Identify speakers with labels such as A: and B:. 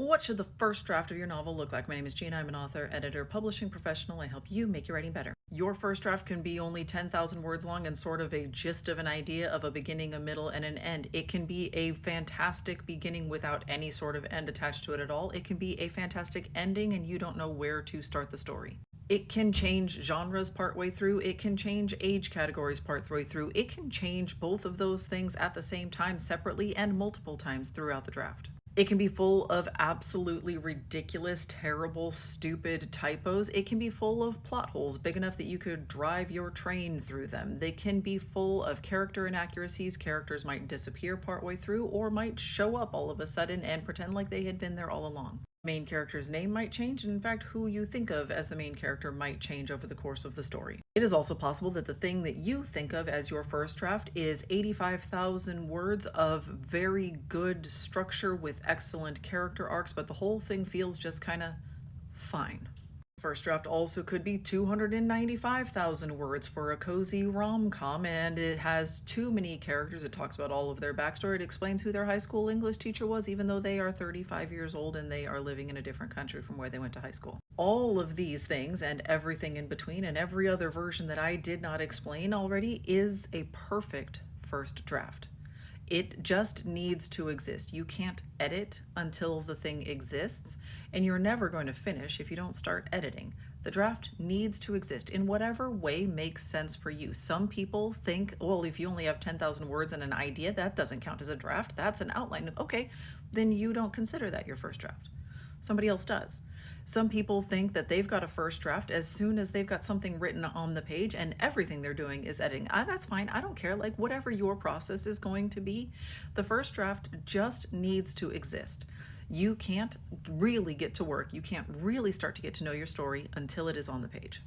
A: What should the first draft of your novel look like? My name is Gina. I'm an author, editor, publishing professional. I help you make your writing better. Your first draft can be only 10,000 words long and sort of a gist of an idea of a beginning, a middle, and an end. It can be a fantastic beginning without any sort of end attached to it at all. It can be a fantastic ending and you don't know where to start the story. It can change genres partway through. It can change age categories partway through. It can change both of those things at the same time, separately and multiple times throughout the draft. It can be full of absolutely ridiculous, terrible, stupid typos. It can be full of plot holes big enough that you could drive your train through them. They can be full of character inaccuracies. Characters might disappear partway through or might show up all of a sudden and pretend like they had been there all along. Main character's name might change, and in fact, who you think of as the main character might change over the course of the story. It is also possible that the thing that you think of as your first draft is 85,000 words of very good structure with excellent character arcs, but the whole thing feels just kind of fine. First draft also could be 295,000 words for a cozy rom-com, and it has too many characters. It talks about all of their backstory. It explains who their high school English teacher was, even though they are 35 years old and they are living in a different country from where they went to high school. All of these things and everything in between and every other version that I did not explain already is a perfect first draft. It just needs to exist. You can't edit until the thing exists, and you're never going to finish if you don't start editing. The draft needs to exist in whatever way makes sense for you. Some people think, well, if you only have 10,000 words and an idea, that doesn't count as a draft. That's an outline. Okay, then you don't consider that your first draft. Somebody else does. Some people think that they've got a first draft as soon as they've got something written on the page and everything they're doing is editing. That's fine. I don't care. Like, whatever your process is going to be, the first draft just needs to exist. You can't really get to work. You can't really start to get to know your story until it is on the page.